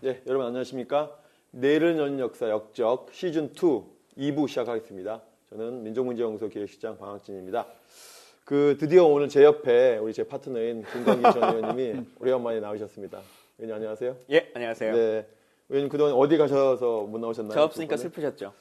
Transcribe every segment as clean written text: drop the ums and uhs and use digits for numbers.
네, 여러분 안녕하십니까? 내일은 여는 역사 역적 시즌 2 2부 시작하겠습니다. 저는 민족문제연구소 기획실장 방학진입니다. 드디어 오늘 제 옆에 우리 제 파트너인 김광기 전 의원님이 오래간만에 나오셨습니다. 의원님 안녕하세요. 예, 안녕하세요. 네, 의원님 그동안 어디 가셔서 못 나오셨나요? 저 없으니까 슬프셨죠?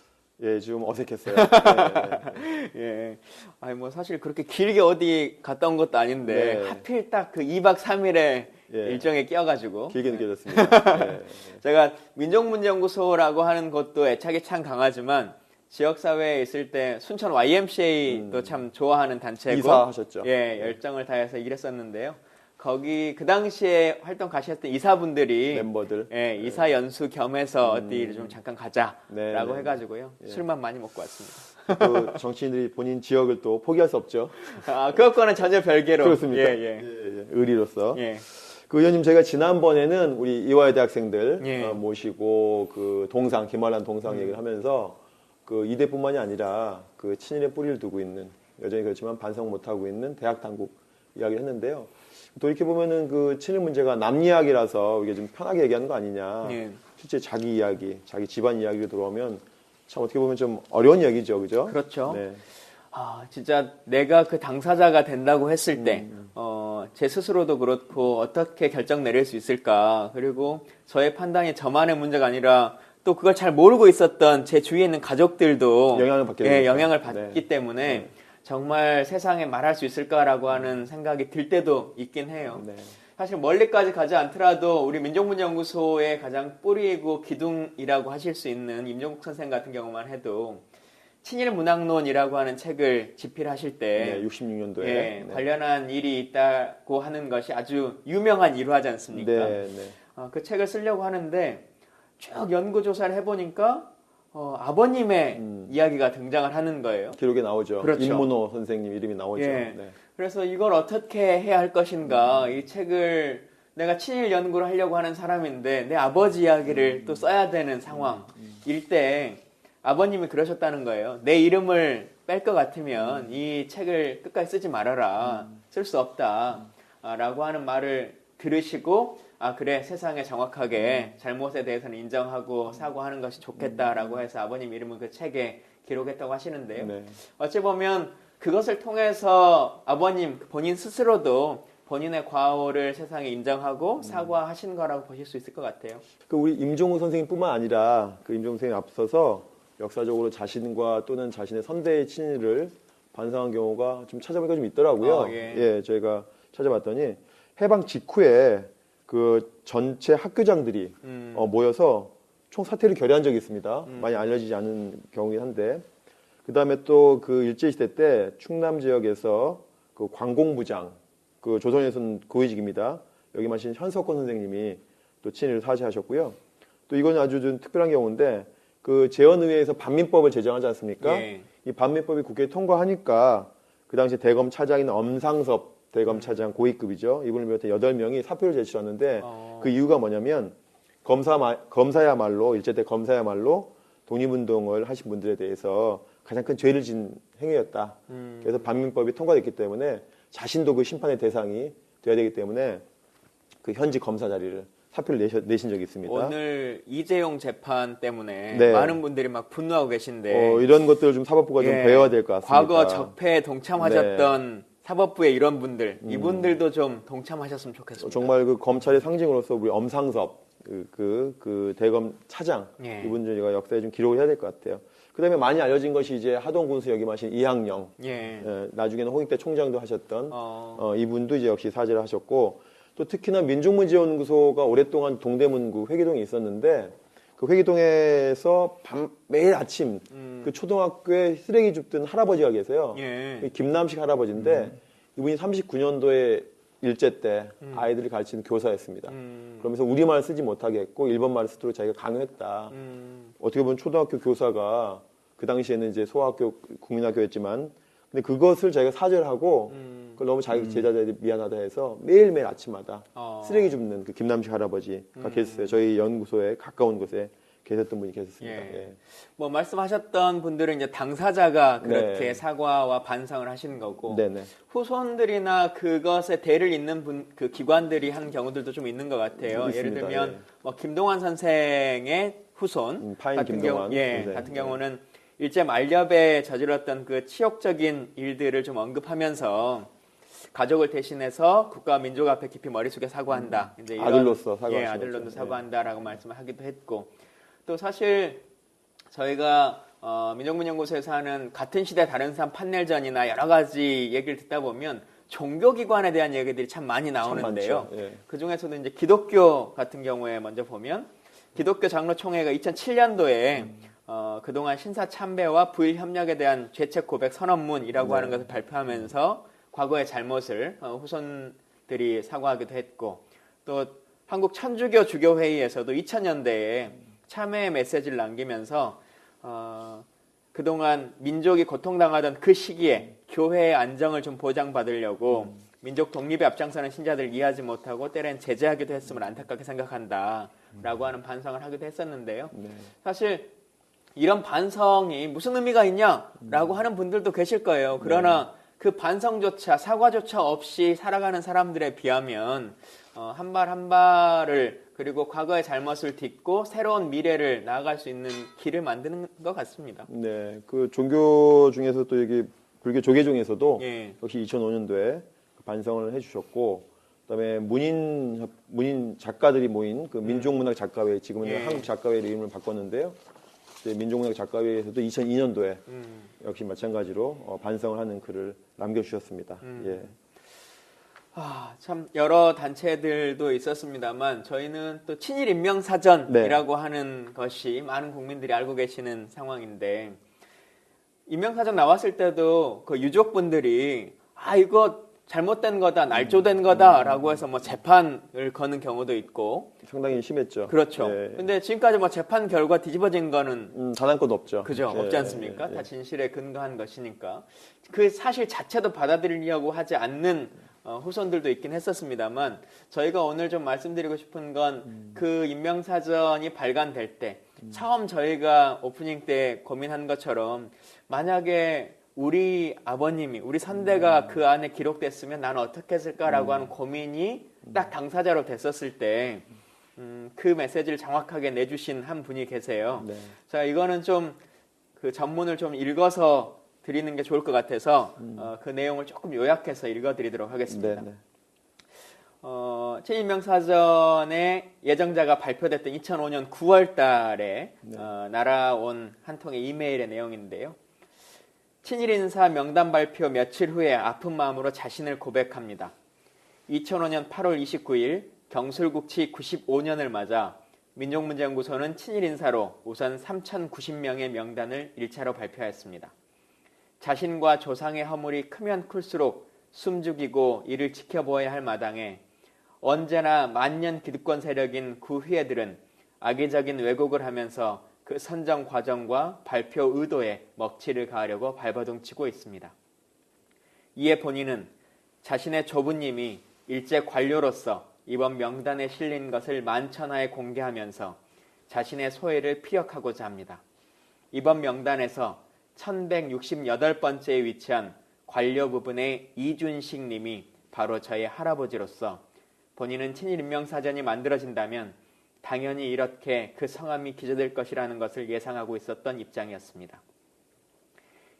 예, 지금 어색했어요. 네. 예. 아니, 뭐, 사실 그렇게 길게 어디 갔다 온 것도 아닌데, 네. 하필 딱 그 2박 3일에 예. 일정에 끼어가지고. 길게 느껴졌습니다. 네. 제가 민족문제연구소라고 하는 것도 애착이 참 강하지만, 지역사회에 있을 때 순천 YMCA도 참 좋아하는 단체고, 이사하셨죠? 예, 열정을 다해서 일했었는데요. 거기 그 당시에 활동 가셨던 이사분들이 멤버들. 예, 이사 연수 겸해서 어디 좀 잠깐 가자라고 네. 해가지고요. 예. 술만 많이 먹고 왔습니다. 또 정치인들이 본인 지역을 또 포기할 수 없죠. 아, 그것과는 전혀 별개로. 그렇습니까? 예, 예. 예, 예. 의리로서. 예. 의원님 저희가 지난번에는 우리 이화여 대학생들 예. 모시고 김환란 동상 얘기를 하면서 이대뿐만이 아니라 친일의 뿌리를 두고 있는, 여전히 그렇지만 반성 못하고 있는 대학 당국 이야기를 했는데요. 또 이렇게 보면은 친일 문제가 남 이야기라서 이게 좀 편하게 얘기하는 거 아니냐. 예. 실제 자기 이야기, 자기 집안 이야기로 들어오면 참 어떻게 보면 좀 어려운 얘기죠, 그죠? 그렇죠. 네. 아, 진짜 내가 그 당사자가 된다고 했을 때, 제 스스로도 그렇고 어떻게 결정 내릴 수 있을까. 그리고 저의 판단이 저만의 문제가 아니라 또 그걸 잘 모르고 있었던 제 주위에 있는 가족들도 영향을 받기 때문에 네. 정말 세상에 말할 수 있을까라고 하는 생각이 들 때도 있긴 해요. 네. 사실 멀리까지 가지 않더라도 우리 민족문제연구소의 가장 뿌리이고 기둥이라고 하실 수 있는 임종국 선생 같은 경우만 해도 친일문학론이라고 하는 책을 집필하실 때 네, 66년도에 예, 네. 관련한 일이 있다고 하는 것이 아주 유명한 일화지 않습니까? 네, 네. 그 책을 쓰려고 하는데 쭉 연구조사를 해보니까 아버님의 이야기가 등장을 하는 거예요. 기록에 나오죠. 그렇죠. 임문호 선생님 이름이 나오죠. 예. 네. 그래서 이걸 어떻게 해야 할 것인가, 이 책을 내가 친일 연구를 하려고 하는 사람인데 내 아버지 이야기를 또 써야 되는 상황일 때 아버님이 그러셨다는 거예요. 내 이름을 뺄 것 같으면 이 책을 끝까지 쓰지 말아라. 쓸 수 없다. 라고 하는 말을 들으시고 그래, 세상에 정확하게 잘못에 대해서는 인정하고 사과하는 것이 좋겠다라고 해서 아버님 이름을 그 책에 기록했다고 하시는데요. 네. 어찌 보면 그것을 통해서 아버님 본인 스스로도 본인의 과오를 세상에 인정하고 사과하신 거라고 보실 수 있을 것 같아요. 우리 임종우 선생님뿐만 아니라 임종우 선생님 앞서서 역사적으로 자신과 또는 자신의 선대의 친일을 반성한 경우가 좀 찾아보니까 좀 있더라고요. 예, 저희가 찾아봤더니 해방 직후에 전체 학교장들이 모여서 총 사퇴를 결의한 적이 있습니다. 많이 알려지지 않은 경우긴 한데, 그 다음에 또 일제시대 때 충남 지역에서 관공부장, 조선에서는 고위직입니다. 여기 마신 현석권 선생님이 또 친일을 사죄하셨고요. 또 이건 아주 좀 특별한 경우인데, 재헌의회에서 반민법을 제정하지 않습니까? 예. 이 반민법이 국회에 통과하니까 그 당시 대검 차장인 엄상섭 대검 차장 고위급이죠. 이분을 비롯해 8명이 사표를 제출했는데 그 이유가 뭐냐면 검사야말로 일제 때 검사야말로 독립운동을 하신 분들에 대해서 가장 큰 죄를 진 행위였다. 그래서 반민법이 통과됐기 때문에 자신도 그 심판의 대상이 돼야 되기 때문에 현직 검사 자리를 사표를 내신 적이 있습니다. 오늘 이재용 재판 때문에 네. 많은 분들이 막 분노하고 계신데 이런 것들을 좀 사법부가 좀 배워야 될 것 같습니다. 과거 적폐에 동참하셨던 사법부의 이런 분들, 이분들도 좀 동참하셨으면 좋겠습니다. 정말 검찰의 상징으로서 우리 엄상섭 대검 차장 예. 이분들 저희가 역사에 좀 기록을 해야 될 것 같아요. 그다음에 많이 알려진 것이 이제 하동군수 역임하신 이항영, 나중에는 홍익대 총장도 하셨던 이분도 이제 역시 사죄를 하셨고, 또 특히나 민족문제연구소가 오랫동안 동대문구 회기동에 있었는데 그 회기동에서 매일 아침 초등학교에 쓰레기 줍던 할아버지가 계세요. 예. 김남식 할아버지인데 이분이 39년도에 일제 때 아이들을 가르치는 교사였습니다. 그러면서 우리말 쓰지 못하게 했고 일본말을 쓰도록 자기가 강요했다. 어떻게 보면 초등학교 교사가 그 당시에는 이제 소학교 국민학교였지만 근데 그것을 자기가 사죄를 하고 그걸 너무 자기 제자들이 미안하다 해서 매일매일 아침마다 쓰레기 줍는 김남식 할아버지가 계셨어요. 저희 연구소에 가까운 곳에 계셨던 분이 계셨습니다. 예. 예. 뭐 말씀하셨던 분들은 이제 당사자가 그렇게 네. 사과와 반성을 하시는 거고 네네. 후손들이나 그것에 대를 잇는 그 기관들이 한 경우들도 좀 있는 것 같아요. 있습니다. 예를 들면 예. 뭐 김동완 선생의 후손 파인 같은 김동완 선생. 같은 경우는 일제 만렵에 저질렀던 그 치욕적인 일들을 좀 언급하면서 가족을 대신해서 국가와 민족 앞에 깊이 머릿속에 사과한다. 이제 이런, 아들로서 사과하신 아들로서 거죠. 사과한다라고 말씀을 하기도 했고 또 사실 저희가 민족문연구소에서 하는 같은 시대 다른 사람 판넬전이나 여러 가지 얘기를 듣다 보면 종교기관에 대한 얘기들이 참 많이 나오는데요. 참 많죠. 예. 그 중에서도 이제 기독교 같은 경우에 먼저 보면 기독교 장로총회가 2007년도에 그동안 신사참배와 부일협력에 대한 죄책 고백 선언문이라고 하는 것을 발표하면서 과거의 잘못을 후손들이 사과하기도 했고 또 한국 천주교 주교회의에서도 2000년대에 참회의 메시지를 남기면서 그동안 민족이 고통당하던 그 시기에 교회의 안정을 좀 보장받으려고 민족 독립에 앞장서는 신자들을 이해하지 못하고 때론 제재하기도 했음을 안타깝게 생각한다라고 하는 반성을 하기도 했었는데요. 네. 사실 이런 반성이 무슨 의미가 있냐라고 하는 분들도 계실 거예요. 그러나 그 반성조차 사과조차 없이 살아가는 사람들에 비하면 한 발 한 발을 그리고 과거의 잘못을 딛고 새로운 미래를 나아갈 수 있는 길을 만드는 것 같습니다. 네, 그 종교 중에서 또 여기 불교 조계 중에서도 예. 역시 2005년도에 반성을 해주셨고, 그다음에 문인 작가들이 모인 그 민족문학 작가회, 지금은 예. 한국 작가회 이름을 바꿨는데요. 이제 민족문학 작가회에서도 2002년도에 역시 마찬가지로 반성을 하는 글을 남겨주셨습니다. 예. 참 여러 단체들도 있었습니다만 저희는 또 친일 인명사전이라고 하는 것이 많은 국민들이 알고 계시는 상황인데 인명사전 나왔을 때도 그 유족분들이 이거 잘못된 거다, 날조된 거다라고 해서 뭐 재판을 거는 경우도 있고 상당히 심했죠. 그렇죠. 예. 근데 지금까지 뭐 재판 결과 뒤집어진 거는 단 한 건도 없죠. 그죠. 예. 없지 않습니까? 예. 다 진실에 근거한 것이니까. 그 사실 자체도 받아들이려고 하지 않는 후손들도 있긴 했었습니다만 저희가 오늘 좀 말씀드리고 싶은 건 그 인명사전이 발간될 때 처음 저희가 오프닝 때 고민한 것처럼 만약에 우리 아버님이 우리 선대가 그 안에 기록됐으면 나는 어떻게 했을까라고 하는 고민이 딱 당사자로 됐었을 때 그 메시지를 정확하게 내주신 한 분이 계세요. 네. 자, 이거는 좀 그 전문을 좀 읽어서 드리는 게 좋을 것 같아서 그 내용을 조금 요약해서 읽어드리도록 하겠습니다. 네. 친일명사전의 예정자가 발표됐던 2005년 9월 달에 날아온 한 통의 이메일의 내용인데요. 친일인사 명단 발표 며칠 후에 아픈 마음으로 자신을 고백합니다. 2005년 8월 29일 경술국치 95년을 맞아 민족문제연구소는 친일인사로 우선 3,090명의 명단을 1차로 발표하였습니다. 자신과 조상의 허물이 크면 클수록 숨죽이고 이를 지켜보아야 할 마당에 언제나 만년 기득권 세력인 구휘애들은 악의적인 왜곡을 하면서 그 선정 과정과 발표 의도에 먹칠을 가하려고 발버둥치고 있습니다. 이에 본인은 자신의 조부님이 일제 관료로서 이번 명단에 실린 것을 만천하에 공개하면서 자신의 소회를 피력하고자 합니다. 이번 명단에서 1168번째에 위치한 관료 부분의 이준식 님이 바로 저의 할아버지로서 본인은 친일인명사전이 만들어진다면 당연히 이렇게 그 성함이 기재될 것이라는 것을 예상하고 있었던 입장이었습니다.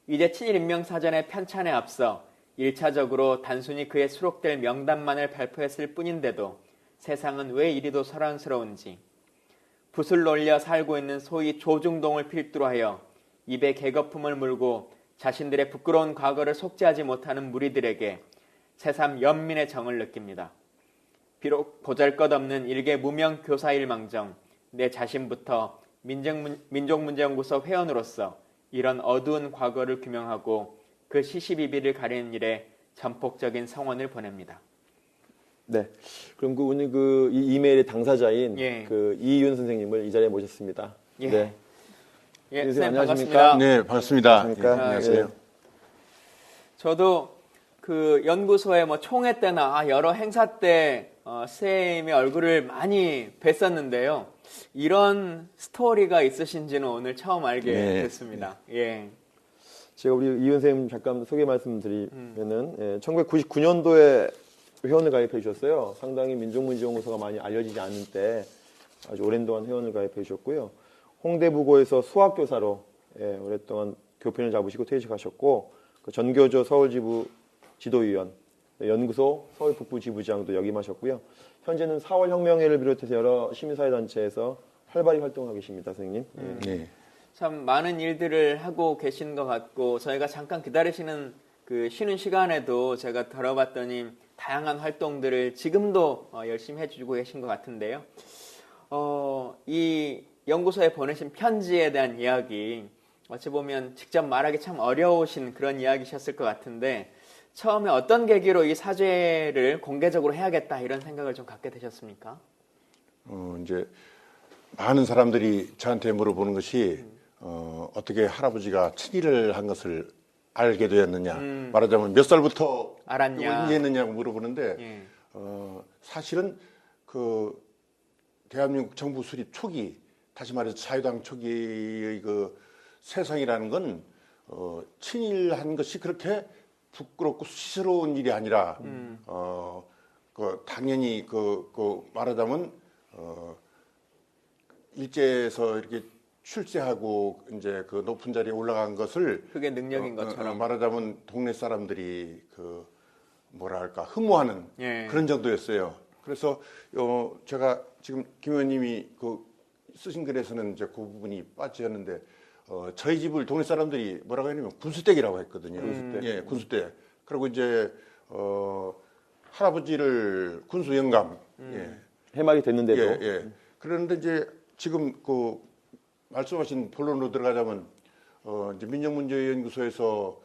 이제 친일인명사전의 편찬에 앞서 1차적으로 단순히 그에 수록될 명단만을 발표했을 뿐인데도 세상은 왜 이리도 소란스러운지 붓을 놀려 살고 있는 소위 조중동을 필두로 하여 입에 개거품을 물고 자신들의 부끄러운 과거를 속죄하지 못하는 무리들에게 새삼 연민의 정을 느낍니다. 비록 보잘것없는 일개 무명 교사일망정 내 자신부터 민족문제연구소 회원으로서 이런 어두운 과거를 규명하고 그 시시비비를 가리는 일에 전폭적인 성원을 보냅니다. 네. 그럼 오늘 이 이메일의 당사자인 그 이윤 선생님을 이 자리에 모셨습니다. 예. 네. 예, 선생님 반갑습니다. 네, 반갑습니다. 안녕하십니까? 네, 안녕하세요. 네. 저도 그 연구소의 뭐 총회 때나 여러 행사 때 선생님의 얼굴을 많이 뵀었는데요. 이런 스토리가 있으신지는 오늘 처음 알게 네. 됐습니다. 예. 제가 우리 이은 선생님 잠깐 소개 말씀드리면은 1999년도에 회원을 가입해 주셨어요. 상당히 민족문제연구소가 많이 알려지지 않은 때 아주 오랜 동안 회원을 가입해 주셨고요. 홍대부고에서 수학교사로 오랫동안 교편을 잡으시고 퇴직하셨고 그 전교조 서울지부 지도위원, 연구소 서울북부지부장도 역임하셨고요. 현재는 4월 혁명회를 비롯해서 여러 시민사회단체에서 활발히 활동하고 계십니다, 선생님. 네. 참 많은 일들을 하고 계신 것 같고 저희가 잠깐 기다리시는 그 쉬는 시간에도 제가 들어봤더니 다양한 활동들을 지금도 열심히 해주고 계신 것 같은데요. 이 연구소에 보내신 편지에 대한 이야기 어찌 보면 직접 말하기 참 어려우신 그런 이야기셨을 것 같은데 처음에 어떤 계기로 이 사죄를 공개적으로 해야겠다 이런 생각을 좀 갖게 되셨습니까? 이제 많은 사람들이 저한테 물어보는 것이 어떻게 할아버지가 친일을 한 것을 알게 되었느냐, 말하자면 몇 살부터 알았냐, 이해했느냐고 물어보는데 예. 사실은 그 대한민국 정부 수립 초기, 다시 말해서 자유당 초기의 그 세상이라는 건 친일한 것이 그렇게 부끄럽고 수치스러운 일이 아니라 그 당연히 그 말하자면 일제에서 이렇게 출세하고 이제 그 높은 자리에 올라간 것을 그게 능력인 것처럼 말하자면 동네 사람들이 그 뭐랄까 흠모하는 예. 그런 정도였어요. 그래서 제가 지금 김 의원님이 그 쓰신 글에서는 이제 그 부분이 빠졌는데 저희 집을 동네 사람들이 뭐라고 했냐면 군수댁이라고 했거든요. 군수댁. 예, 군수댁. 그리고 이제 할아버지를 군수 영감. 예. 해막이 됐는데도. 예, 예. 그런데 이제 지금 그 말씀하신 본론으로 들어가자면 이제 민족문제연구소에서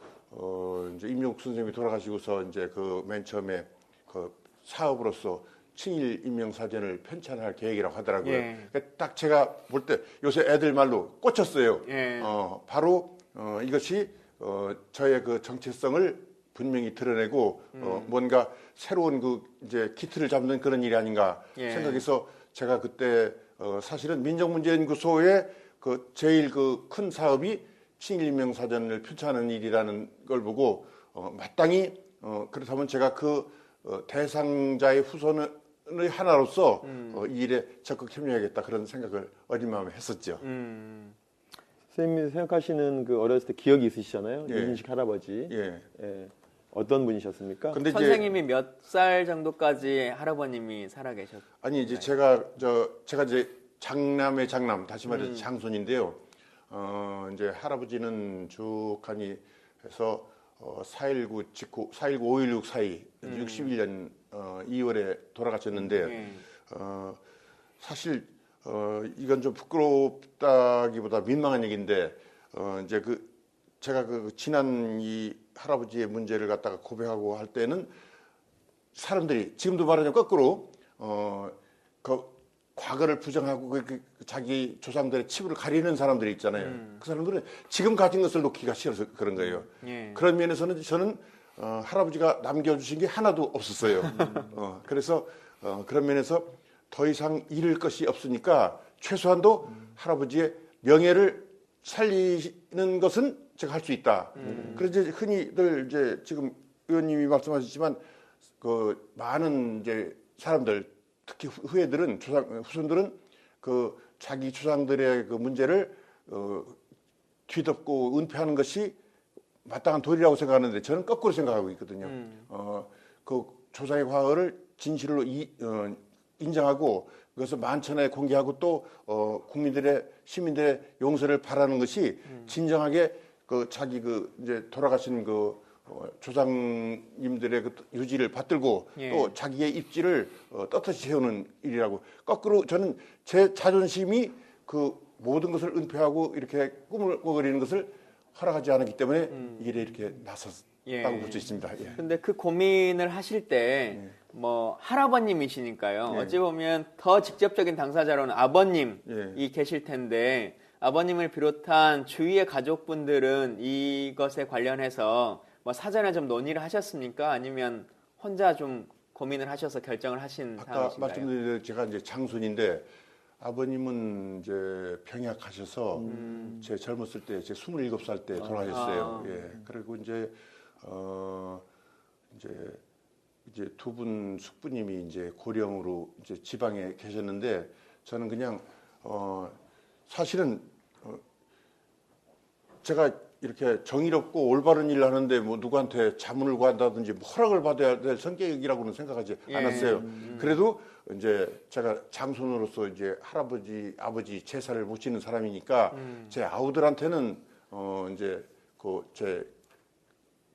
이제 임용욱 선생님이 돌아가시고서 이제 그 맨 처음에 그 사업으로서 친일 인명사전을 편찬할 계획이라고 하더라고요. 예. 그러니까 딱 제가 볼 때 요새 애들 말로 꽂혔어요. 예. 바로 이것이 저의 그 정체성을 분명히 드러내고 뭔가 새로운 그 이제 키트를 잡는 그런 일이 아닌가 예. 생각해서 제가 그때 사실은 민족문제연구소의 그 제일 그 큰 사업이 친일인명사전을 편찬하는 일이라는 걸 보고 마땅히 그렇다면 제가 그 대상자의 후손의 하나로서 이 일에 적극 협력하겠다 그런 생각을 어린 마음에 했었죠. 선생님이 생각하시는 그 어렸을 때 기억이 있으시잖아요. 예. 유진식 할아버지. 예. 예. 어떤 분이셨습니까? 근데 이제 선생님이 몇 살 정도까지 할아버님이 살아계셨? 아니 이제 제가 이제 장남의 장남 다시 말해서 장손인데요. 이제 할아버지는 쭉하니 해서 4.19 직후 4.19 5.16 사이 61년 2월에 돌아가셨는데 예. 사실 이건 좀 부끄럽다기보다 민망한 얘기인데 이제 제가 지난 이 할아버지의 문제를 갖다가 고백하고 할 때는 사람들이 지금도 말하자면 거꾸로 그 과거를 부정하고 그 자기 조상들의 치부를 가리는 사람들이 있잖아요. 그 사람들은 지금 가진 것을 놓기가 싫어서 그런 거예요. 예. 그런 면에서는 저는 할아버지가 남겨주신 게 하나도 없었어요. 그래서 그런 면에서 더 이상 잃을 것이 없으니까 최소한도 할아버지의 명예를 살리는 것은 제가 할 수 있다. 그래서 이제 흔히들 이제 지금 의원님이 말씀하셨지만 그 많은 이제 사람들 특히 후손들은 그 자기 조상들의 그 문제를 뒤덮고 은폐하는 것이 마땅한 도리라고 생각하는데 저는 거꾸로 생각하고 있거든요. 그 조상의 과거를 진실로 인정하고 그것을 만천하에 공개하고 또 국민들의 시민들의 용서를 바라는 것이 진정하게 그 자기 그 이제 돌아가신 그 조상님들의 그 유지를 받들고 예. 또 자기의 입지를 떳떳이 세우는 일이라고 거꾸로 저는 제 자존심이 그 모든 것을 은폐하고 이렇게 꿈을 꿔그리는 것을 허락하지 않았기 때문에 이 일에 이렇게 나섰다고 볼 수 있습니다. 예. 근데 그 고민을 하실 때 뭐 할아버님이시니까요. 예. 어찌 보면 더 직접적인 당사자로는 아버님이 예. 계실 텐데 아버님을 비롯한 주위의 가족분들은 이것에 관련해서 뭐 사전에 좀 논의를 하셨습니까? 아니면 혼자 좀 고민을 하셔서 결정을 하신 아까 상황이신가요? 말씀드린 대로 제가 이제 장손인데 아버님은 이제 병약하셔서 제 젊었을 때, 제 27살 때 돌아가셨어요. 예. 그리고 이제 이제 두 분 숙부님이 이제 고령으로 이제 지방에 계셨는데 저는 그냥 사실은 제가 이렇게 정의롭고 올바른 일을 하는데 뭐 누구한테 자문을 구한다든지 뭐 허락을 받아야 될 성격이라고는 생각하지 않았어요. 그래도 이제 제가 장손으로서 이제 할아버지, 아버지 제사를 모시는 사람이니까 제 아우들한테는 이제 그 제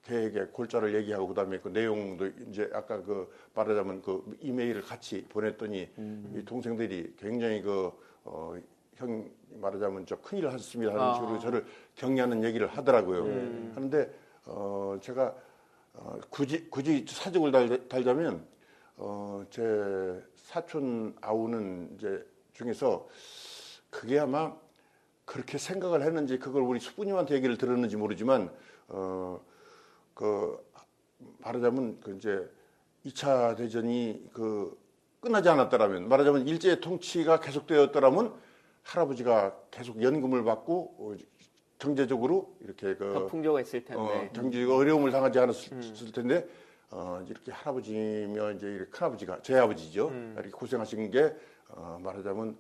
계획의 골자를 얘기하고 그다음에 그 내용도 이제 아까 그 말하자면 그 이메일을 같이 보냈더니 이 동생들이 굉장히 형 말하자면 저 큰일 하셨습니다 하는 식으로 저를 격려하는 얘기를 하더라고요. 하는데 제가 굳이 사정을 달자면 제 사촌 아우는 이제 중에서 그게 아마 그렇게 생각을 했는지 그걸 우리 숙부님한테 얘기를 들었는지 모르지만 말하자면 이제 2차 대전이 끝나지 않았더라면 말하자면 일제 통치가 계속되었더라면 할아버지가 계속 연금을 받고 경제적으로 이렇게 더 풍조가 있을 텐데 경제적 어려움을 당하지 않았을 텐데 이렇게 할아버지며 이제 이렇게 큰아버지가 제 아버지죠. 이렇게 고생하신 게 말하자면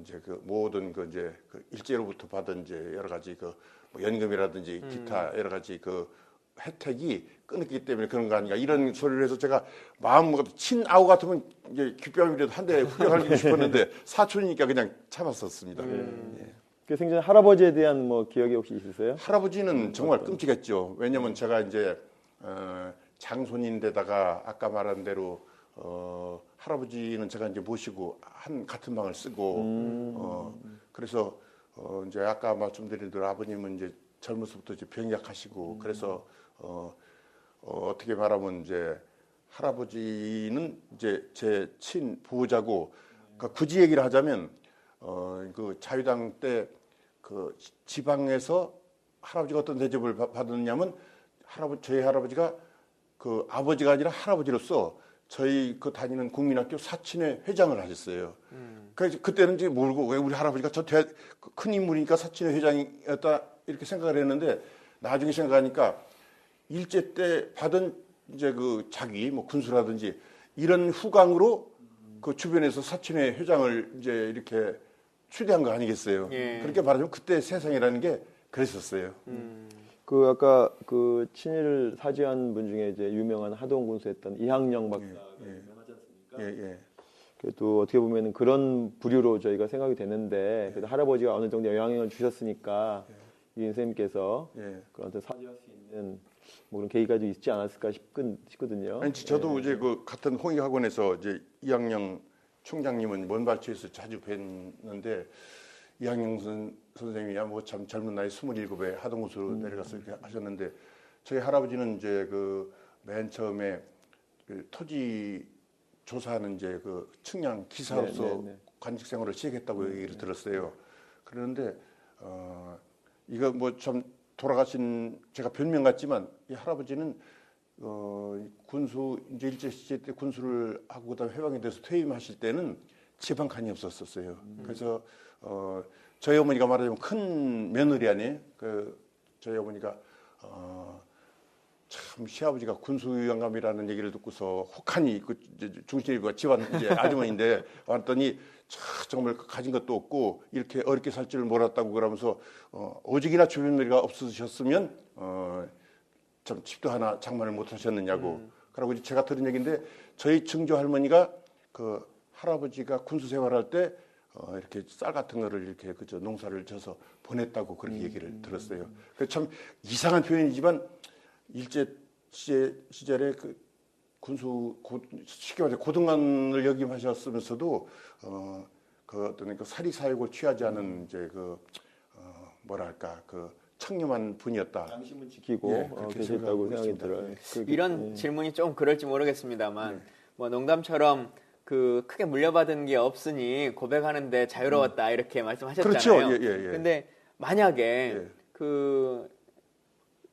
이제 모든 이제 일제로부터 받은 이제 여러 가지 뭐 연금이라든지 기타 여러 가지 혜택이 끊었기 때문에 그런 거 아닌가 이런 소리를 해서 제가 마음 친아우 같으면 이제 귓뺨이라도 한 대 후려하고 싶었는데 사촌이니까 그냥 참았었습니다. 예. 그 생전 할아버지에 대한 뭐 기억이 혹시 있으세요? 할아버지는 정말 끔찍했죠. 왜냐면 제가 이제 장손인데다가 아까 말한 대로 할아버지는 제가 이제 모시고 같은 방을 쓰고 그래서 이제 아까 말씀드린 대로 아버님은 이제 젊어서부터 이제 병약하시고 그래서 어떻게 말하면 이제 할아버지는 이제 제 친부호자고 굳이 얘기를 하자면 그 자유당 때 지방에서 할아버지가 어떤 대접을 받았냐면 저희 할아버지가 아버지가 아니라 할아버지로서 저희 다니는 국민학교 사친회 회장을 하셨어요. 그래서 그때는 이제 모르고 왜 우리 할아버지가 큰 인물이니까 사친회 회장이었다 이렇게 생각을 했는데 나중에 생각하니까 일제 때 받은 이제 자기 뭐 군수라든지 이런 후광으로 주변에서 사친회 회장을 이제 이렇게 추대한 거 아니겠어요? 예. 그렇게 말하자면 그때 세상이라는 게 그랬었어요. 아까 친일 사죄한 분 중에 이제 유명한 하동 군수했던 이항영 박사가 유명하지 않습니까? 예. 그래도 어떻게 보면은 그런 부류로 저희가 생각이 되는데 그래도 할아버지가 어느 정도 영향을 주셨으니까 이인 선생님께서 그런 사죄할 수 있는 뭐 그런 계기가 좀 있지 않았을까 싶거든요. 아니, 저도 이제 같은 홍익학원에서 이제 이항영 총장님은 먼발치에서 자주 뵀는데 이항영 선생님이야 뭐 참 젊은 나이 27에 하동군수로 내려가서 이렇게 하셨는데 저희 할아버지는 이제 맨 처음에 토지 조사하는 이제 측량 기사로서 관직 생활을 시작했다고 얘기를 들었어요. 그런데 이거 뭐 참 돌아가신 제가 변명 같지만 이 할아버지는 군수 이제 일제 시대 때 군수를 하고 그다음에 해방이 돼서 퇴임하실 때는 지방 간이 없었어요. 그래서 저희 어머니가 말하자면 큰 며느리 아니에요. 저희 어머니가 참 시아버지가 군수영감이라는 얘기를 듣고서 혹하니 중신이가 집안 이제 아주머니인데 왔더니 정말 가진 것도 없고 이렇게 어렵게 살 줄 몰랐다고 그러면서 오직이나 주변 며느리가 없으셨으면 참 집도 하나 장만을 못 하셨느냐고. 그러고 제가 들은 얘기인데 저희 증조 할머니가 할아버지가 군수 생활할 때 이렇게 쌀 같은 거를 이렇게 농사를 져서 보냈다고 그렇게 얘기를 들었어요. 참 이상한 표현이지만 일제 시절에 쉽게 말해서 고등관을 역임하셨으면서도 어떤 사리 사욕을 취하지 않은 이제 뭐랄까 청렴한 분이었다. 양심은 지키고 계셨다고 생각이 들어요. 이런 질문이 좀 그럴지 모르겠습니다만 뭐 농담처럼 크게 물려받은 게 없으니 고백하는데 자유로웠다 이렇게 말씀하셨잖아요. 그렇죠. 근데 만약에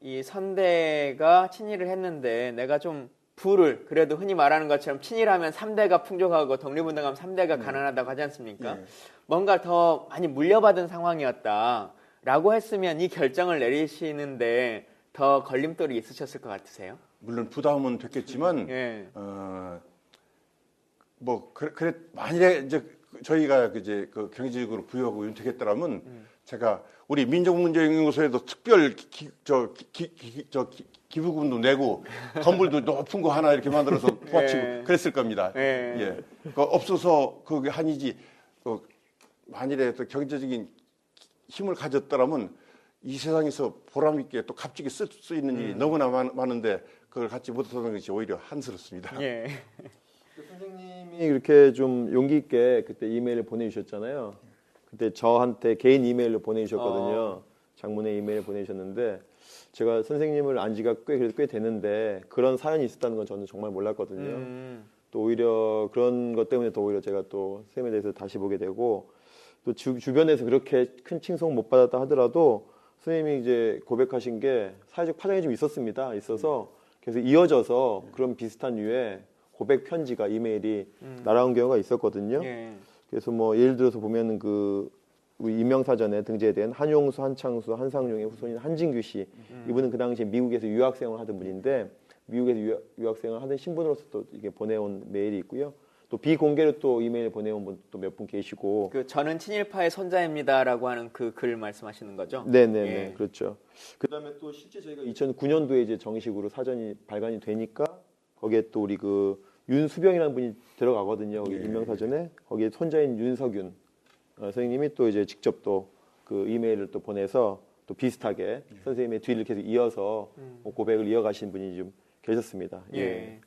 이 선대가 친일을 했는데 내가 좀 부를 그래도 흔히 말하는 것처럼 친일하면 3대가 풍족하고 독립운동하면 3대가 가난하다고 하지 않습니까? 뭔가 더 많이 물려받은 상황이었다라고 했으면 이 결정을 내리시는데 더 걸림돌이 있으셨을 것 같으세요? 물론 부담은 됐겠지만 예. 뭐 그래 만일에 이제 저희가 이제 그 경제적으로 부유하고 윤택했더라면 제가 우리 민족문제연구소에도 특별 기부금도 내고 건물도 높은 거 하나 이렇게 만들어서 도와치고 그랬을 겁니다. 예. 그 없어서 그게 한이지. 만일에 또 경제적인 힘을 가졌더라면 이 세상에서 보람 있게 또 값지게 쓸 수 있는 일이 너무나 많은데 그걸 갖지 못하는 것이 오히려 한스럽습니다. 예. 선생님이 이렇게 좀 용기 있게 그때 이메일을 보내주셨잖아요. 그때 저한테 개인 이메일로 보내주셨거든요. 장문의 이메일 보내주셨는데 제가 선생님을 안 지가 꽤 되는데 그런 사연이 있었다는 건 저는 정말 몰랐거든요. 또 오히려 그런 것 때문에 더 오히려 제가 또 선생님에 대해서 다시 보게 되고 또 주변에서 그렇게 큰 칭송 못 받았다 하더라도 선생님이 이제 고백하신 게 사회적 파장이 좀 있어서 그래서 이어져서 그런 비슷한 류의 고백 편지가 이메일이 날아온 경우가 있었거든요. 그래서 뭐 예를 들어서 보면은 그 우리 임명사전에 등재된 한용수, 한창수, 한상용의 후손인 한진규 씨 이분은 그 당시에 미국에서 유학생을 하던 분인데 미국에서 유학생을 하던 신분으로서 또 이게 보내온 메일이 있고요. 또 비공개로 또 이메일 보내온 분 또 몇 분 계시고. 그 저는 친일파의 손자입니다라고 하는 그 글 말씀하시는 거죠? 네네네, 그렇죠. 그다음에 또 실제 저희가 2009년도에 이제 정식으로 사전이 발간이 되니까 거기에 또 우리 그 윤수병이라는 분이 들어가거든요. 거기 임명사전에 거기에 손자인 윤석윤 선생님이 또 이제 직접 또 그 이메일을 또 보내서 또 비슷하게 선생님의 뒤를 계속 이어서 고백을 이어가신 분이 좀 계셨습니다. 예.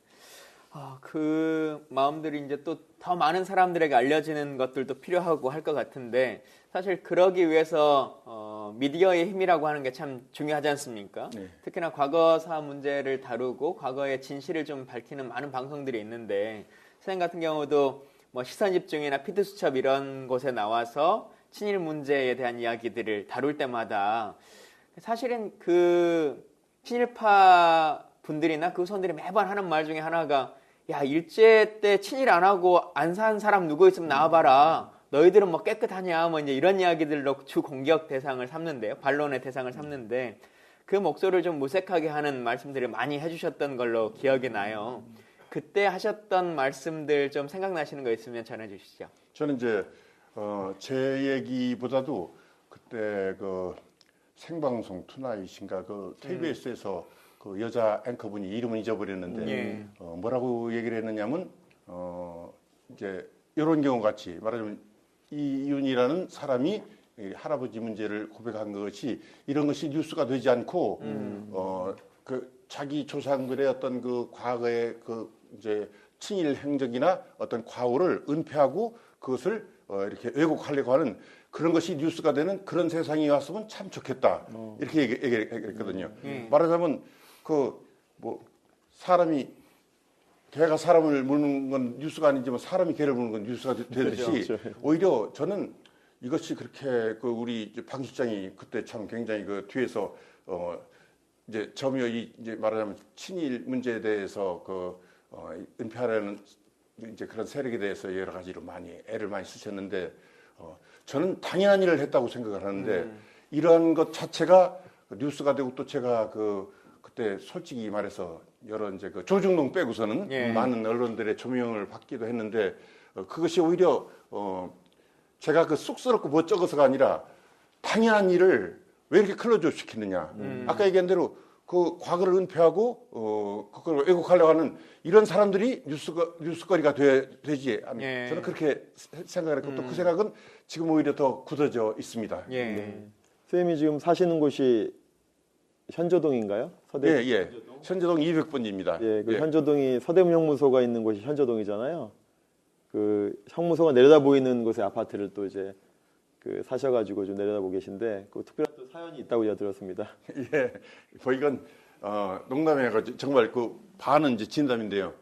그 마음들이 이제 또 더 많은 사람들에게 알려지는 것들도 필요하고 할 것 같은데 사실 그러기 위해서 미디어의 힘이라고 하는 게 참 중요하지 않습니까? 특히나 과거사 문제를 다루고 과거의 진실을 좀 밝히는 많은 방송들이 있는데 선생님 같은 경우도 뭐 시선집중이나 피드수첩 이런 곳에 나와서 친일 문제에 대한 이야기들을 다룰 때마다 사실은 그 친일파 분들이나 그 후손들이 매번 하는 말 중에 하나가 야 일제 때 친일 안 하고 안 산 사람 누구 있으면 나와봐라. 너희들은 뭐 깨끗하냐 뭐 이제 이런 이야기들로 주 공격 대상을 삼는데요. 반론의 대상을 삼는데 그 목소리를 좀 무색하게 하는 말씀들을 많이 해주셨던 걸로 기억이 나요. 그때 하셨던 말씀들 좀 생각나시는 거 있으면 전해주시죠. 저는 이제 제 얘기보다도 그때 그 생방송 투나잇인가 그 KBS에서 그 여자 앵커분이 이름은 잊어버렸는데 뭐라고 얘기를 했느냐면 이제 이런 경우 같이 말하자면 이윤이라는 사람이 할아버지 문제를 고백한 것이 이런 것이 뉴스가 되지 않고 그 자기 조상들의 어떤 그 과거의 그 이제 친일 행적이나 어떤 과오를 은폐하고 그것을 이렇게 왜곡하려고 하는 그런 것이 뉴스가 되는 그런 세상이 왔으면 참 좋겠다 이렇게 얘기했거든요. 말하자면 그 뭐 사람이 개가 사람을 물는 건 뉴스가 아니지만 사람이 개를 물는 건 뉴스가 되듯이 그렇죠. 오히려 저는 이것이 그렇게 그 우리 방 실장이 그때 참 굉장히 그 뒤에서 이제 점유의 이제 말하자면 친일 문제에 대해서 그 은폐하려는 이제 그런 세력에 대해서 여러 가지로 애를 많이 쓰셨는데 저는 당연한 일을 했다고 생각을 하는데 이러한 것 자체가 뉴스가 되고 또 제가 그때 솔직히 말해서 여러 이제 그 조중동 빼고서는 많은 언론들의 조명을 받기도 했는데 그것이 오히려 제가 그 쑥스럽고 멋쩍어서가 아니라 당연한 일을 왜 이렇게 클로즈업 시키느냐. 아까 얘기한 대로 그 과거를 은폐하고 그걸 왜곡하려고 하는 이런 사람들이 뉴스거리가 되지 않나. 저는 그렇게 생각을 했고 또 그 생각은 지금 오히려 더 굳어져 있습니다. 선생님이 지금 사시는 곳이 현조동인가요? 예. 현조동 200번지입니다. 예, 그 현조동이 서대문 형무소가 있는 곳이 현조동이잖아요. 그 형무소가 내려다 보이는 곳에 아파트를 또 이제 그 사셔가지고 좀 내려다보고 계신데 그 특별한 또 사연이 있다고 제가 들었습니다. 예, 뭐 이건 농담해가지고 정말 그 반은 이제 진담인데요.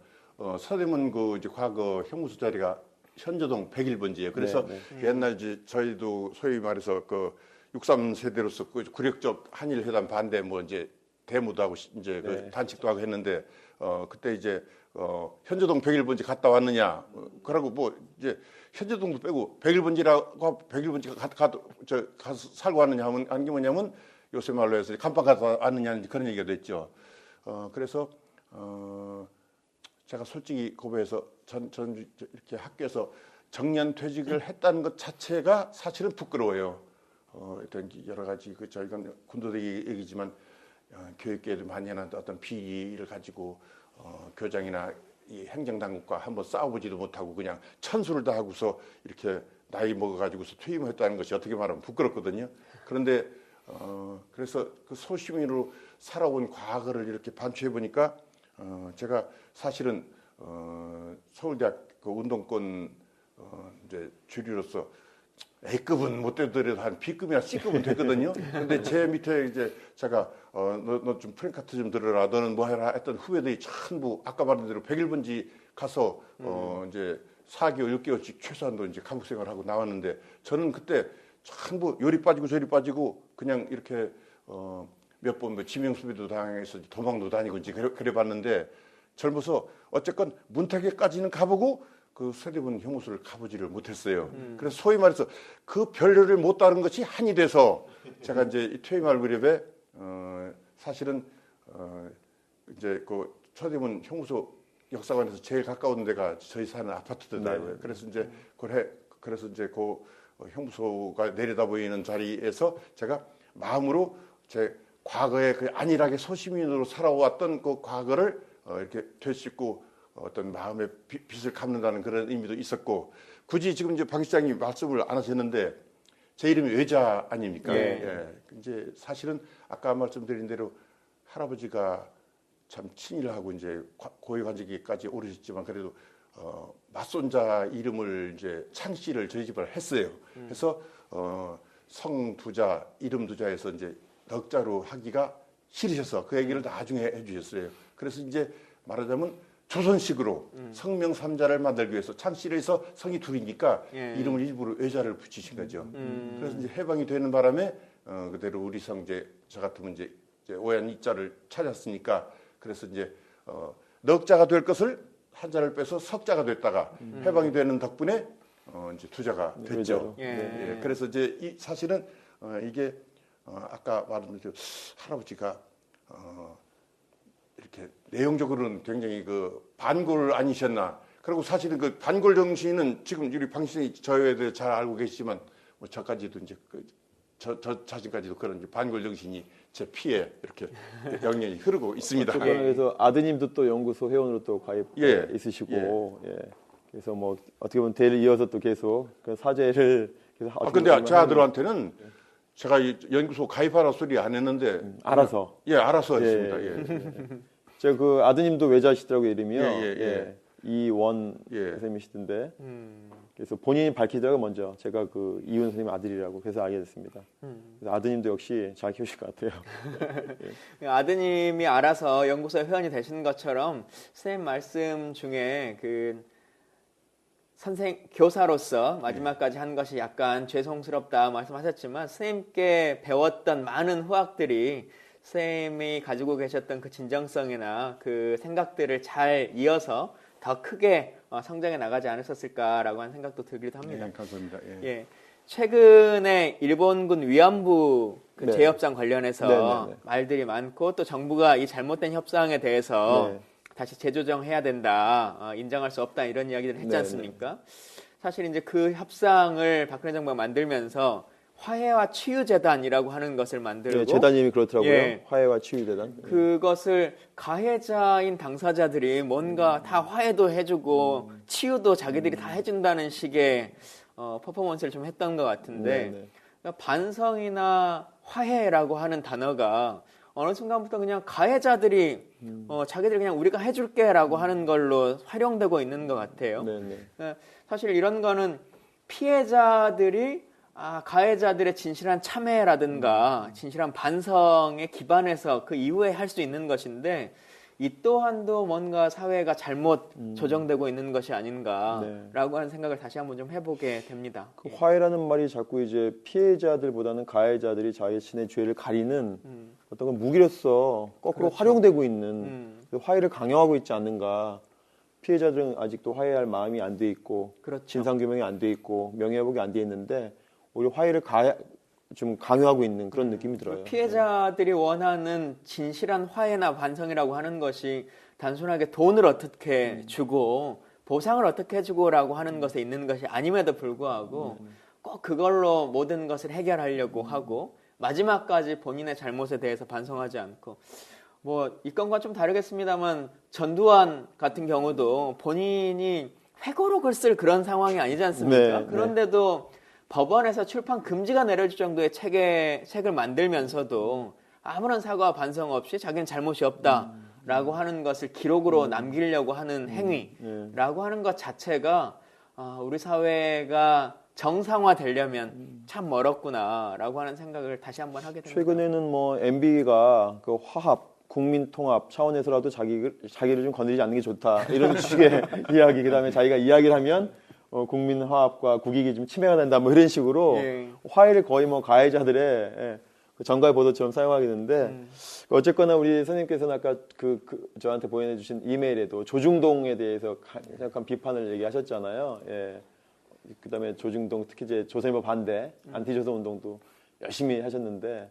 서대문 그 이제 과거 형무소 자리가 현조동 101번지예요. 그래서 옛날 저희도 소위 말해서 그 63세대로서 그 굴욕적 한일 회담 반대 뭐 이제 데모도 하고 이제 그 네. 단식도 하고 했는데 그때 이제 현재동 101번지 갔다 왔느냐 그러고 뭐 이제 현재동도 빼고 101번지라고 가서 살고 왔느냐 하면 안게 뭐냐면 요새 말로 해서 감방 갔다 왔느냐 그런 얘기가 됐죠. 그래서 제가 솔직히 고백해서 전 이렇게 학교에서 정년퇴직을 했다는 것 자체가 사실은 부끄러워요. 어떤 여러 가지 저희가 군도대기 얘기지만 교육계에도 만연한 어떤 비리를 가지고 교장이나 이 행정당국과 한번 싸워보지도 못하고 그냥 천수를 다 하고서 이렇게 나이 먹어가지고서 퇴임했다는 것이 어떻게 말하면 부끄럽거든요. 그런데 그래서 그 소시민으로 살아온 과거를 이렇게 반추해 보니까 제가 사실은 서울대학 그 운동권 이제 주류로서 A급은 못 되더라도 한 B급이나 C급은 됐거든요. 근데 제 밑에 이제 제가 너 좀 프랭카트 좀 들어라. 너는 뭐 해라 했던 후배들이 전부 아까 말한 대로 101번지 가서 이제 4개월, 6개월씩 최소한도 이제 감옥 생활하고 나왔는데 저는 그때 전부 요리 빠지고 저리 빠지고 그냥 이렇게 몇 번 뭐 지명수배도 당해서 도망도 다니고 이제 그래 봤는데 젊어서 어쨌건 문탁에까지는 가보고 그 서대문 형무소를 가보지를 못했어요. 그래서 소위 말해서 그 별일을 못 다룬 것이 한이 돼서 제가 이제 퇴임할 무렵에 사실은 이제 그 서대문 형무소 역사관에서 제일 가까운 데가 저희 사는 아파트더라고요. 네. 그래서 이제 그래서 이제 그 형무소가 내려다 보이는 자리에서 제가 마음으로 제 과거에 그 안일하게 소시민으로 살아왔던 그 과거를 이렇게 되씹고 어떤 마음의 빚을 갚는다는 그런 의미도 있었고 굳이 지금 이제 박 시장이 말씀을 안 하셨는데 제 이름이 외자 아닙니까? 예. 이제 사실은 아까 말씀드린 대로 할아버지가 참 친일하고 이제 고위 관직까지 오르셨지만 그래도 맞손자 이름을 이제 창씨를 저희 집을 했어요. 그래서 성 두자, 이름 두자에서 이제 넉자로 하기가 싫으셔서 그 얘기를 나중에 해주셨어요. 그래서 이제 말하자면 조선식으로 성명 삼자를 만들기 위해서 창씨를 해서 성이 둘이니까 이름을 일부러 외자를 붙이신 거죠. 그래서 이제 해방이 되는 바람에 그대로 우리 성 이제 저 같으면 이제 오얀 이자를 찾았으니까 그래서 이제 넉자가 될 것을 한자를 빼서 석자가 됐다가 해방이 되는 덕분에 이제 두자가 됐죠. 예. 그래서 이제 사실은 이게 아까 말한 대로 할아버지가 이렇게 내용적으로는 굉장히 그 반골 아니셨나. 그리고 사실은 그 반골 정신은 지금 우리 방 시장이 저에 대해 잘 알고 계시지만 뭐 저까지도 이제 저 자신까지도 그런 이제 반골 정신이 제 피에 이렇게 영연히 흐르고 있습니다. 그래서 아드님도 또 연구소 회원으로 또 가입 있으시고 그래서 뭐 어떻게 보면 대를 이어서 또 계속 그 사제를 계속 근데 제 아들한테는 제가 이 연구소 가입하라 소리 안 했는데 알아서 알아서 했습니다. 제가 그 아드님도 외자시더라고요 이름이요. 이원 선생님이시던데 그래서 본인이 밝히다가 먼저 제가 그 이훈 선생님 아들이라고 그래서 알게 됐습니다. 그래서 아드님도 역시 잘 키우실 것 같아요. 아드님이 알아서 연구소에 회원이 되신 것처럼 선생님 말씀 중에 그 교사로서 마지막까지 한 것이 약간 죄송스럽다 말씀하셨지만 선생님께 배웠던 많은 후학들이 선생님이 가지고 계셨던 그 진정성이나 그 생각들을 잘 이어서 더 크게 성장해 나가지 않으셨을까라고 하는 생각도 들기도 합니다. 감사합니다. 최근에 일본군 위안부 그 재협상 관련해서 말들이 많고 또 정부가 이 잘못된 협상에 대해서 다시 재조정해야 된다, 인정할 수 없다 이런 이야기들을 했지 않습니까? 사실 이제 그 협상을 박근혜 정부가 만들면서 화해와 치유재단이라고 하는 것을 만들고 재단님이 그렇더라고요. 화해와 치유재단. 그것을 가해자인 당사자들이 뭔가 다 화해도 해주고 치유도 자기들이 다 해준다는 식의 퍼포먼스를 좀 했던 것 같은데 그러니까 반성이나 화해라고 하는 단어가 어느 순간부터 그냥 가해자들이 자기들이 그냥 우리가 해줄게라고 하는 걸로 활용되고 있는 것 같아요. 그러니까 사실 이런 거는 피해자들이 가해자들의 진실한 참회라든가 진실한 반성에 기반해서 그 이후에 할 수 있는 것인데 이 또한도 뭔가 사회가 잘못 조정되고 있는 것이 아닌가라고 하는 생각을 다시 한번 좀 해보게 됩니다. 그 화해라는 말이 자꾸 이제 피해자들보다는 가해자들이 자신의 죄를 가리는 어떤 건 무기로서 거꾸로 그렇죠. 활용되고 있는 그 화해를 강요하고 있지 않는가. 피해자들은 아직도 화해할 마음이 안 돼 있고 그렇죠. 진상규명이 안 돼 있고 명예회복이 안 돼 있는데 오히려 화해를 좀 강요하고 있는 그런 느낌이 들어요. 피해자들이 원하는 진실한 화해나 반성이라고 하는 것이 단순하게 돈을 어떻게 주고 보상을 어떻게 해주고라고 하는 것에 있는 것이 아님에도 불구하고 꼭 그걸로 모든 것을 해결하려고 하고 마지막까지 본인의 잘못에 대해서 반성하지 않고 뭐 이 건과 좀 다르겠습니다만 전두환 같은 경우도 본인이 회고록을 쓸 그런 상황이 아니지 않습니까? 네, 그런데도 법원에서 출판 금지가 내려질 정도의 책을 만들면서도 아무런 사과와 반성 없이 자기는 잘못이 없다라고 하는 것을 기록으로 남기려고 하는 행위라고 하는 것 자체가 우리 사회가 정상화되려면 참 멀었구나라고 하는 생각을 다시 한번 하게 됩니다. 최근에는 뭐 MB가 그 화합, 국민통합 차원에서라도 자기를 좀 건드리지 않는 게 좋다 이런 식의 이야기. 그다음에 자기가 이야기를 하면 국민 화합과 국익이 좀 침해가 된다 뭐 이런 식으로 화해를 거의 뭐 가해자들의 그 정갈 보도처럼 사용하겠는데 어쨌거나 우리 선생님께서는 아까 저한테 보내주신 이메일에도 조중동에 대해서 약간 비판을 얘기하셨잖아요. 예. 그다음에 조중동 특히 이제 조선일보 반대 안티조선 운동도 열심히 하셨는데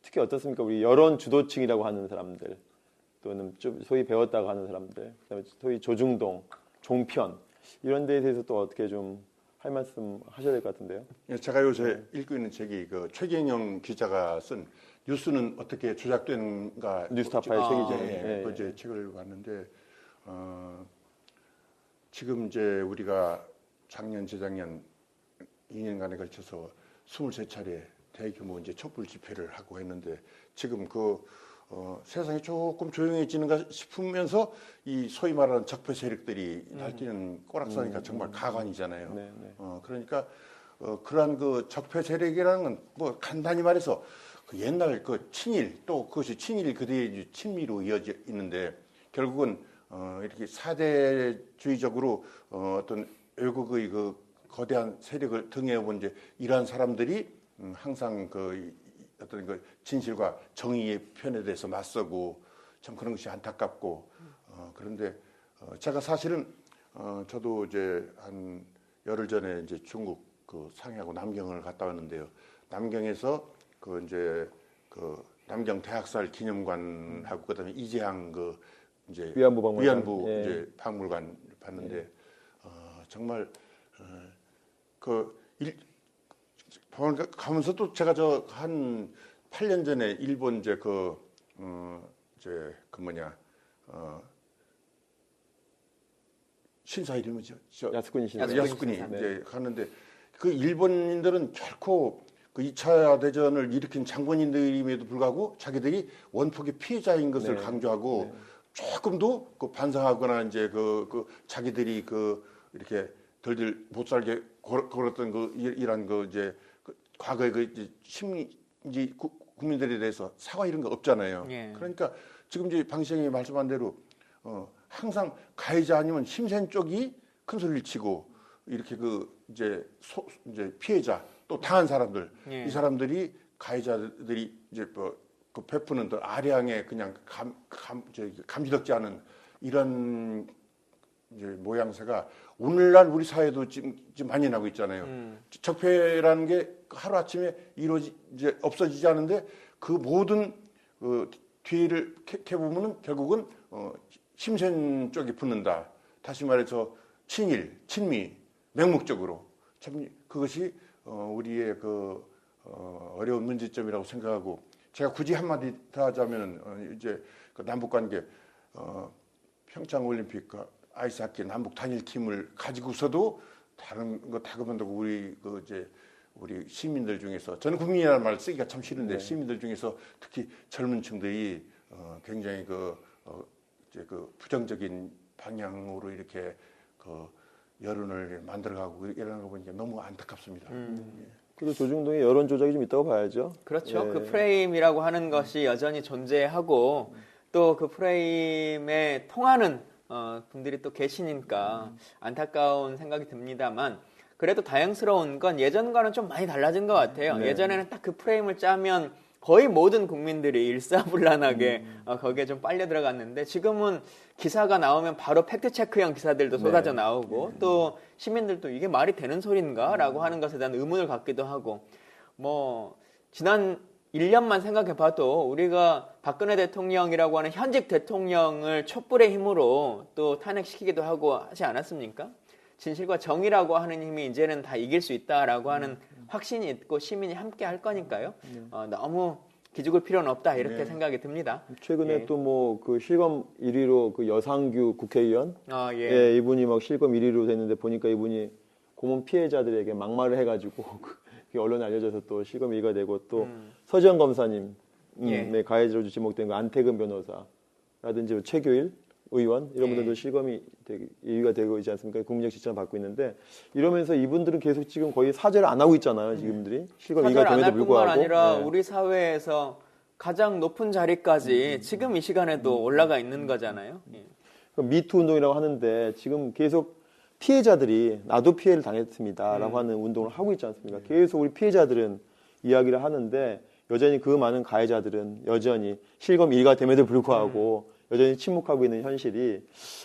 특히 어떻습니까? 우리 여론 주도층이라고 하는 사람들 또는 좀 소위 배웠다고 하는 사람들 그다음에 소위 조중동, 종편 이런 데에 대해서 또 어떻게 좀 할 말씀 하셔야 될 것 같은데요. 예, 제가 요새 읽고 있는 책이 그 최경영 기자가 쓴 뉴스는 어떻게 조작되는가 뉴스타파의 책이죠. 예, 그 이제 책을 봤는데 지금 이제 우리가 작년 재작년 2년간에 걸쳐서 23차례 대규모 이제 촛불 집회를 하고 했는데 지금 세상이 조금 조용해지는가 싶으면서 이 소위 말하는 적폐 세력들이 날뛰는 꼬락서니까 정말 가관이잖아요. 그러니까 그러한 그 적폐 세력이라는 건 뭐 간단히 말해서 그 옛날 그 친일 또 그것이 친일 그대의 친미로 이어져 있는데 결국은 이렇게 사대주의적으로 어떤 외국의 그 거대한 세력을 등에 업은 이제 이러한 사람들이 항상 어떤 그 진실과 정의의 편에 대해서 맞서고 참 그런 것이 안타깝고 그런데 제가 사실은 저도 이제 한 열흘 전에 이제 중국 그 상해하고 남경을 갔다 왔는데요. 남경에서 이제 남경 대학살 기념관하고 그다음에 이재항 이제 위안부 이제 박물관 봤는데 정말 가면서 또 제가 한 8년 전에 일본 이제 신사 이름이 야스쿠니 신사. 야스쿠니 이제 갔는데 그 일본인들은 결코 그 2차 대전을 일으킨 장군인들임에도 불구하고 자기들이 원폭의 피해자인 것을 강조하고 조금도 반성하거나 이제 자기들이 이렇게 덜덜 못 살게 걸었던 이런 이제 과거의 심리 국민들에 대해서 사과 이런 거 없잖아요. 그러니까 지금 이제 방 시장이 말씀한 대로 항상 가해자 아니면 심센 쪽이 큰 소리를 치고 이렇게 이제 피해자 또 당한 사람들 이 사람들이 가해자들이 이제 그 베푸는 또 아량에 그냥 감지덕지 않은 이런 이제 모양새가 오늘날 우리 사회도 지금 많이 나고 있잖아요. 적폐라는 게 하루 아침에 이제 없어지지 않은데 그 모든 뒤를 캐보면은 결국은 심센 쪽이 붙는다. 다시 말해서 친일, 친미, 맹목적으로 참 그것이 우리의 어려운 문제점이라고 생각하고 제가 굳이 한마디 더 하자면 이제 남북 관계 평창 올림픽 아이스하키 남북 단일 팀을 가지고서도 다른 거 다 그만두고 우리 시민들 중에서 저는 국민이라는 말을 쓰기가 참 싫은데 시민들 중에서 특히 젊은 층들이 굉장히 부정적인 방향으로 이렇게 여론을 만들어가고 이러는 거 보니까 너무 안타깝습니다. 그리고 조중동에 여론 조작이 좀 있다고 봐야죠. 그렇죠. 그 프레임이라고 하는 것이 여전히 존재하고 또 그 프레임에 통하는 분들이 또 계시니까 안타까운 생각이 듭니다만 그래도 다행스러운 건 예전과는 좀 많이 달라진 것 같아요. 네. 예전에는 딱 그 프레임을 짜면 거의 모든 국민들이 일사불란하게 거기에 좀 빨려 들어갔는데 지금은 기사가 나오면 바로 팩트체크형 기사들도 쏟아져 나오고 또 시민들도 이게 말이 되는 소린가? 라고 하는 것에 대한 의문을 갖기도 하고 뭐 지난 1년만 생각해봐도 우리가 박근혜 대통령이라고 하는 현직 대통령을 촛불의 힘으로 또 탄핵시키기도 하고 하지 않았습니까? 진실과 정의라고 하는 힘이 이제는 다 이길 수 있다라고 하는 확신이 있고 시민이 함께 할 거니까요. 너무 기죽을 필요는 없다 이렇게 생각이 듭니다. 최근에 또 뭐 그 실검 1위로 그 여상규 국회의원, 예, 이분이 막 실검 1위로 됐는데 보니까 이분이 고문 피해자들에게 막말을 해가지고 그게 언론에 알려져서 또 실검 1위가 되고 또 서지현 검사님, 네, 가해자로 지목된 그 안태근 변호사라든지 최규일 의원 이런 분들도 실검이 2위가 되고 있지 않습니까? 국민적 지탄을 받고 있는데 이러면서 이분들은 계속 지금 거의 사죄를 안 하고 있잖아요. 지금들이 실검 2위가 됨에도 불구하고 아니라 우리 사회에서 가장 높은 자리까지 지금 이 시간에도 올라가 있는 거잖아요. 미투 운동이라고 하는데 지금 계속 피해자들이 나도 피해를 당했습니다라고 하는 운동을 하고 있지 않습니까? 계속 우리 피해자들은 이야기를 하는데 여전히 그 많은 가해자들은 여전히 실검 1위가 됨에도 불구하고 여전히 침묵하고 있는 현실이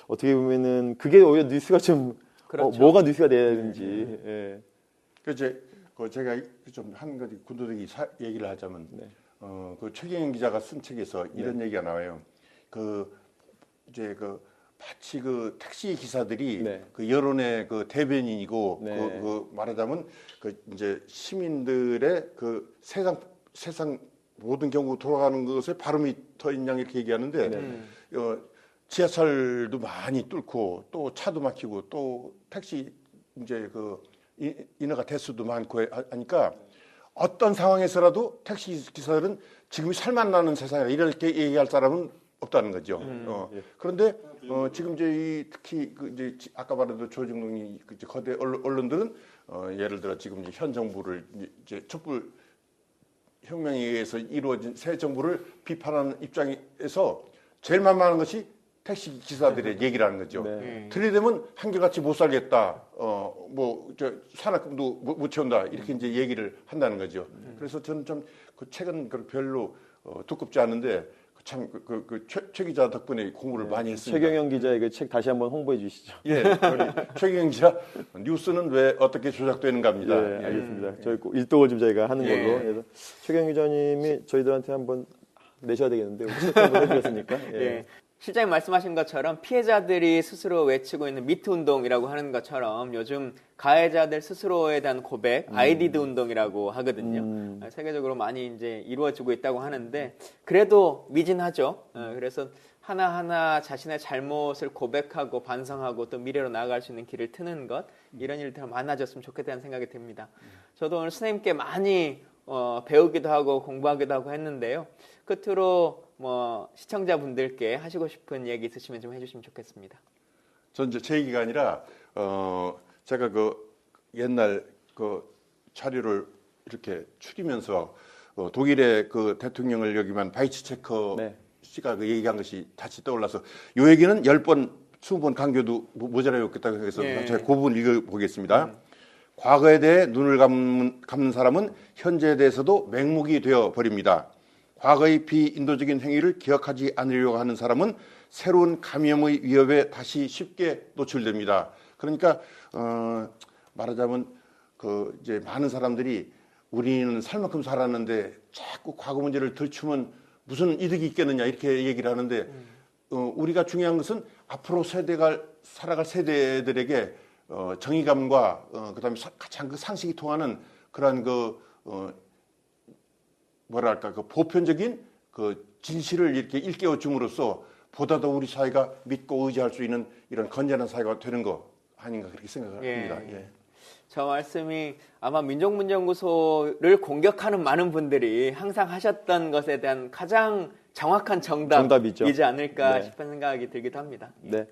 어떻게 보면은 그게 오히려 뉴스가 좀 그렇죠. 뭐가 뉴스가 돼야 되는지. 예. 그 제가 좀 한 가지 군도덕이 얘기를 하자면 그 최경영 기자가 쓴 책에서 이런 얘기가 나와요. 이제 마치 그 택시 기사들이 그 여론의 그 대변인이고 그 말하자면 그 이제 시민들의 그 세상 모든 경우 돌아가는 것에 발음이 터인 양 이렇게 얘기하는데 지하철도 많이 뚫고 또 차도 막히고 또 택시 이제 인허가 대수도 많고 하니까 어떤 상황에서라도 택시 기사들은 지금이 살만나는 세상이라 이렇게 얘기할 사람은 없다는 거죠. 그런데 지금 이제 특히 이제 아까 말한 조중동이 거대 언론들은 예를 들어 지금 이제 현 정부를 이제 촛불 혁명에 의해서 이루어진 새 정부를 비판하는 입장에서 제일 만만한 것이 택시 기사들의 얘기라는 거죠. 들이대면 한결같이 못 살겠다. 산악금도 못 채운다. 이렇게 이제 얘기를 한다는 거죠. 그래서 저는 좀 그 책은 별로 두껍지 않은데 참 최 기자 덕분에 공부를 많이 했습니다. 최경영 기자의 그 책 다시 한번 홍보해 주시죠. 예, 최경영 기자 뉴스는 왜 어떻게 조작되는가입니다. 네, 알겠습니다. 저희 일독을 좀 저희가 하는 걸로. 그래서 최경영 기자님이 저희들한테 한번 내셔야 되겠는데 혹시 한번 해주셨습니까? 예. 실장님 말씀하신 것처럼 피해자들이 스스로 외치고 있는 미투 운동이라고 하는 것처럼 요즘 가해자들 스스로에 대한 고백, 아이디드 운동이라고 하거든요. 세계적으로 많이 이제 이루어지고 있다고 하는데 그래도 미진하죠. 그래서 하나하나 자신의 잘못을 고백하고 반성하고 또 미래로 나아갈 수 있는 길을 트는 것 이런 일들 많아졌으면 좋겠다는 생각이 듭니다. 저도 오늘 선생님께 많이 배우기도 하고 공부하기도 하고 했는데요. 끝으로 시청자분들께 하시고 싶은 얘기 있으시면 좀 해주시면 좋겠습니다. 전 이제 제 얘기가 아니라 제가 옛날 자료를 이렇게 추리면서 독일의 그 대통령을 여기만 바이츠체커 씨가 얘기한 것이 다시 떠올라서 이 얘기는 10번, 20번 강조도 모자라였겠다고 해서 제가 그 부분 읽어보겠습니다. 과거에 대해 눈을 감는 사람은 현재에 대해서도 맹목이 되어 버립니다. 과거의 비인도적인 행위를 기억하지 않으려고 하는 사람은 새로운 감염의 위협에 다시 쉽게 노출됩니다. 그러니까 말하자면 이제 많은 사람들이 우리는 살 만큼 살았는데 자꾸 과거 문제를 들추면 무슨 이득이 있겠느냐 이렇게 얘기를 하는데 우리가 중요한 것은 앞으로 살아갈 세대들에게 정의감과 그다음에 가장 상식이 통하는 그러한 보편적인 진실을 이렇게 일깨워 줌으로써 보다 더 우리 사회가 믿고 의지할 수 있는 이런 건전한 사회가 되는 거 아닌가 그렇게 생각합니다. 저 말씀이 아마 민족문제연구소를 공격하는 많은 분들이 항상 하셨던 것에 대한 가장 정확한 정답이지 않을까 싶은 생각이 들기도 합니다. 네.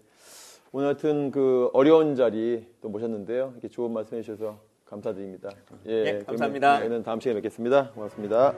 오늘 하여튼 어려운 자리 또 모셨는데요. 이렇게 좋은 말씀해 주셔서 감사드립니다. 감사합니다. 저희는 다음 시간에 뵙겠습니다. 고맙습니다.